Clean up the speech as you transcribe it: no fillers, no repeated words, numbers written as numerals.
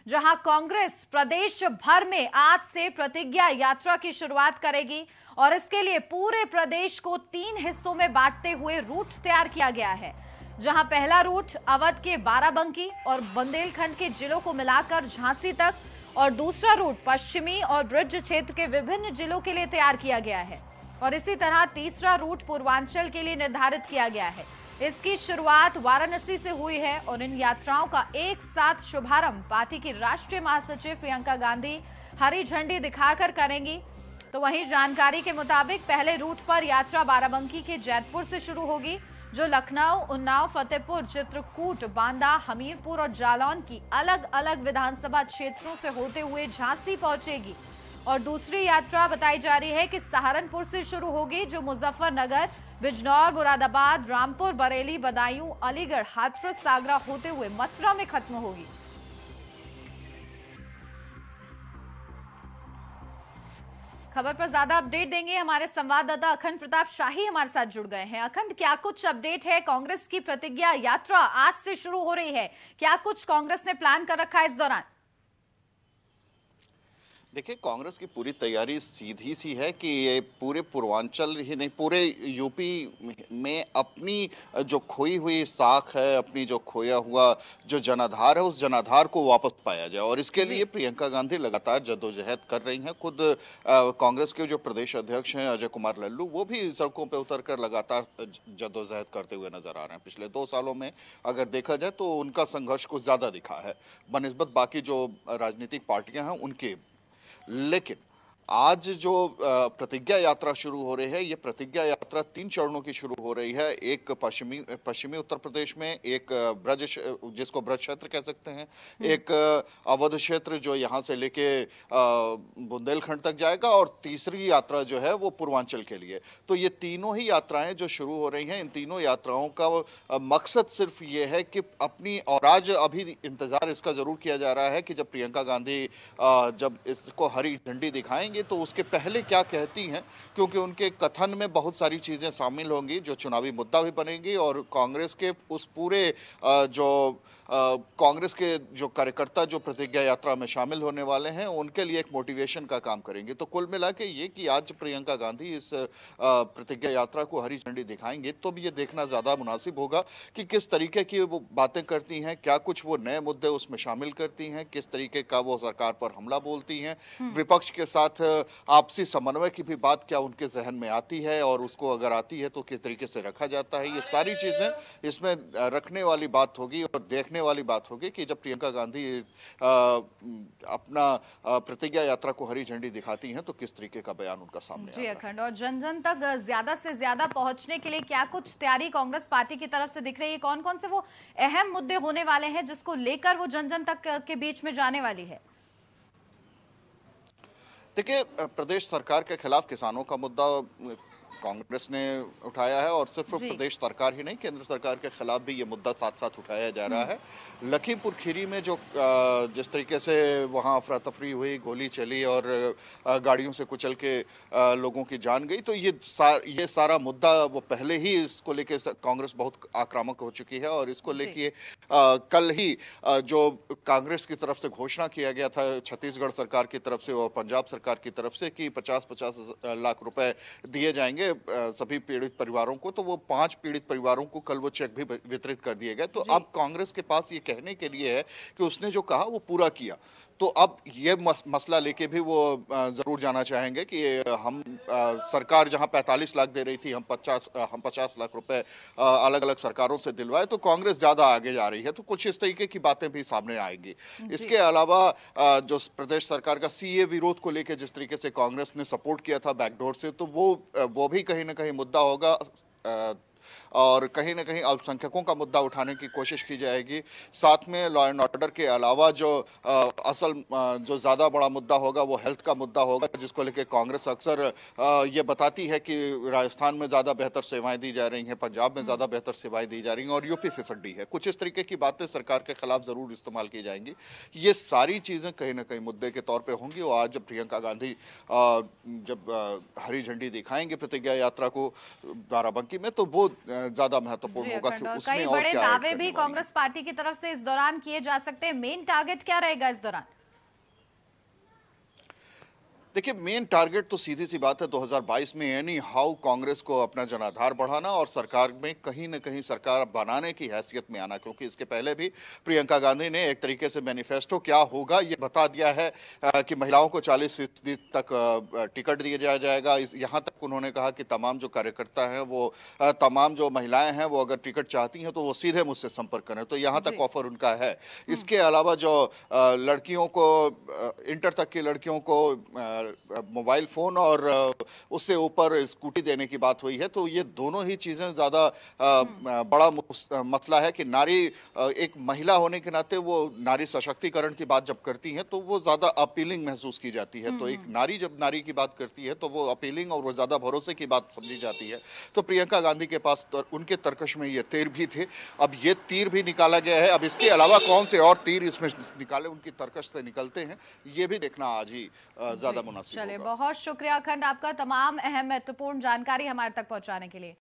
जहां कांग्रेस प्रदेश भर में आज से प्रतिज्ञा यात्रा की शुरुआत करेगी और इसके लिए पूरे प्रदेश को 3 हिस्सों में बांटते हुए रूट तैयार किया गया है। जहां पहला रूट अवध के बाराबंकी और बुंदेलखंड के जिलों को मिलाकर झांसी तक और दूसरा रूट पश्चिमी और ब्रज क्षेत्र के विभिन्न जिलों के लिए तैयार किया गया है और इसी तरह तीसरा रूट पूर्वांचल के लिए निर्धारित किया गया है। इसकी शुरुआत वाराणसी से हुई है और इन यात्राओं का एक साथ शुभारंभ पार्टी की राष्ट्रीय महासचिव प्रियंका गांधी हरी झंडी दिखाकर करेंगी। तो वहीं जानकारी के मुताबिक पहले रूट पर यात्रा बाराबंकी के जैतपुर से शुरू होगी, जो लखनऊ, उन्नाव, फतेहपुर, चित्रकूट, बांदा, हमीरपुर और जालौन की अलग अलग विधानसभा क्षेत्रों से होते हुए झांसी पहुंचेगी। और दूसरी यात्रा बताई जा रही है कि सहारनपुर से शुरू होगी, जो मुजफ्फरनगर, बिजनौर, मुरादाबाद, रामपुर, बरेली, बदायूं, अलीगढ़, हाथरस, सागरा होते हुए मथुरा में खत्म होगी। खबर पर ज्यादा अपडेट देंगे हमारे संवाददाता अखंड प्रताप शाही हमारे साथ जुड़ गए हैं। अखंड, क्या कुछ अपडेट है? कांग्रेस की प्रतिज्ञा यात्रा आज से शुरू हो रही है, क्या कुछ कांग्रेस ने प्लान कर रखा है इस दौरान? देखिए, कांग्रेस की पूरी तैयारी सीधी सी है कि ये पूरे पूर्वांचल ही नहीं, पूरे यूपी में अपनी जो खोई हुई साख है, अपनी जो खोया हुआ जो जनाधार है, उस जनाधार को वापस पाया जाए। और इसके लिए प्रियंका गांधी लगातार जद्दोजहद कर रही हैं। खुद कांग्रेस के जो प्रदेश अध्यक्ष हैं अजय कुमार लल्लू, वो भी सड़कों पर उतरकर लगातार जद्दोजहद करते हुए नजर आ रहे हैं। पिछले 2 सालों में अगर देखा जाए तो उनका संघर्ष कुछ ज्यादा दिखा है बनिस्बत बाकी जो राजनीतिक पार्टियां हैं उनके। लेकिन आज जो प्रतिज्ञा यात्रा शुरू हो रही है, ये प्रतिज्ञा यात्रा 3 चरणों की शुरू हो रही है। एक पश्चिमी उत्तर प्रदेश में, एक ब्रज, जिसको ब्रज क्षेत्र कह सकते हैं, एक अवध क्षेत्र जो यहाँ से लेके बुंदेलखंड तक जाएगा, और तीसरी यात्रा जो है वो पूर्वांचल के लिए। तो ये तीनों ही यात्राएं जो शुरू हो रही हैं, इन तीनों यात्राओं का मकसद सिर्फ ये है कि अपनी, और आज अभी इंतजार इसका जरूर किया जा रहा है कि जब प्रियंका गांधी जब इसको हरी झंडी दिखाएंगे तो उसके पहले क्या कहती हैं, क्योंकि उनके कथन में बहुत सारी चीजें शामिल होंगी जो चुनावी मुद्दा भी बनेंगी, और कांग्रेस के उस पूरे कांग्रेस के जो कार्यकर्ता जो प्रतिज्ञा यात्रा में शामिल होने वाले हैं उनके लिए एक मोटिवेशन का काम करेंगे। तो कुल मिला के ये कि आज प्रियंका गांधी इस प्रतिज्ञा यात्रा को हरी झंडी दिखाएंगे, तो भी ये देखना ज्यादा मुनासिब होगा कि किस तरीके की वो बातें करती हैं, क्या कुछ वो नए मुद्दे उसमें शामिल करती हैं, किस तरीके का वो सरकार पर हमला बोलती हैं, विपक्ष के साथ आपसी समन्वय की भी बात क्या उनके जहन में आती है, और उसको अगर आती है तो किस तरीके से रखा जाता है। ये सारी चीजें इसमें रखने वाली बात होगी और देखने वाली बात होगी कि जब प्रियंका गांधी अपना प्रतिज्ञा यात्रा को हरी झंडी दिखाती हैं तो किस तरीके का बयान उनका सामने आता है। अखंड, और जन जन तक ज्यादा से ज्यादा पहुंचने के लिए क्या कुछ तैयारी कांग्रेस पार्टी की तरफ से दिख रही है? कौन कौन से वो अहम मुद्दे होने वाले हैं जिसको लेकर वो जन जन तक के बीच में जाने वाली है? देखिए, प्रदेश सरकार के खिलाफ किसानों का मुद्दा कांग्रेस ने उठाया है, और सिर्फ प्रदेश सरकार ही नहीं, केंद्र सरकार के खिलाफ भी ये मुद्दा साथ साथ उठाया जा रहा है। लखीमपुर खीरी में जो जिस तरीके से वहाँ अफरा तफरी हुई, गोली चली और गाड़ियों से कुचल के लोगों की जान गई, तो ये सारा मुद्दा वो पहले ही इसको लेके कांग्रेस बहुत आक्रामक हो चुकी है। और इसको लेके कल ही जो कांग्रेस की तरफ से घोषणा किया गया था छत्तीसगढ़ सरकार की तरफ से और पंजाब सरकार की तरफ से कि 50-50 लाख रुपए दिए जाएंगे सभी पीड़ित परिवारों को, तो वो 5 पीड़ित परिवारों को कल वो चेक भी वितरित कर दिए गए। तो अब कांग्रेस के पास ये कहने के लिए है कि उसने जो कहा वो पूरा किया। तो अब ये मसला लेके भी वो जरूर जाना चाहेंगे कि हम सरकार जहां 45 लाख दे रही थी, हम 50 लाख रुपए अलग अलग सरकारों से दिलवाए, तो कांग्रेस ज्यादा आगे जा रही है। तो कुछ इस तरीके की बातें भी सामने आएंगी। इसके अलावा जो प्रदेश सरकार का सीए विरोध को लेकर जिस तरीके से कांग्रेस ने सपोर्ट किया था बैकडोर से, तो वो भी कहीं ना कहीं मुद्दा होगा, और कहीं ना कहीं अल्पसंख्यकों का मुद्दा उठाने की कोशिश की जाएगी। साथ में लॉ एंड ऑर्डर के अलावा जो असल जो ज़्यादा बड़ा मुद्दा होगा वो हेल्थ का मुद्दा होगा, जिसको लेकर कांग्रेस अक्सर ये बताती है कि राजस्थान में ज़्यादा बेहतर सेवाएं दी जा रही हैं, पंजाब में ज़्यादा बेहतर सेवाएं दी जा रही हैं, और यूपी फिसड्डी है। कुछ इस तरीके की बातें सरकार के खिलाफ ज़रूर इस्तेमाल की जाएंगी। ये सारी चीज़ें कहीं ना कहीं मुद्दे के तौर पर होंगी। और आज जब प्रियंका गांधी जब हरी झंडी दिखाएंगे प्रतिज्ञा यात्रा को बाराबंकी में, तो वो ज्यादा महत्वपूर्ण जी होगा कि अखंड, और उसमें कई और बड़े क्या ऐड दावे करने भी वाली है। कांग्रेस पार्टी की तरफ से इस दौरान किए जा सकते हैं। मेन टारगेट क्या रहेगा इस दौरान? देखिए, मेन टारगेट तो सीधी सी बात है 2022 में एनी हाउ कांग्रेस को अपना जनाधार बढ़ाना और सरकार में कहीं न कहीं सरकार बनाने की हैसियत में आना, क्योंकि इसके पहले भी प्रियंका गांधी ने एक तरीके से मैनिफेस्टो क्या होगा ये बता दिया है कि महिलाओं को 40% तक टिकट दिया जाएगा। यहाँ तक उन्होंने कहा कि तमाम जो कार्यकर्ता हैं वो तमाम जो महिलाएं हैं वो अगर टिकट चाहती हैं तो वो सीधे मुझसे संपर्क करें, तो यहाँ तक जी। ऑफर उनका है। इसके अलावा जो लड़कियों को इंटर तक की लड़कियों को मोबाइल फोन और उससे ऊपर स्कूटी देने की बात हुई है, तो ये दोनों ही चीजें ज्यादा बड़ा मसला है कि नारी एक महिला होने के नाते वो नारी सशक्तिकरण की बात जब करती हैं तो वो ज्यादा अपीलिंग महसूस की जाती है। तो एक नारी जब नारी की बात करती है तो वो अपीलिंग और वो ज्यादा भरोसे की बात समझी जाती है। तो प्रियंका गांधी के पास उनके तर्कश में ये तीर भी थे, अब ये तीर भी निकाला गया है। अब इसके अलावा कौन से और तीर इसमें निकाले उनकी तर्कश से निकलते हैं, ये भी देखना आज ही ज्यादा मुनासिब चलिए, होगा। बहुत शुक्रिया अखंड आपका तमाम अहम महत्वपूर्ण जानकारी हमारे तक पहुंचाने के लिए।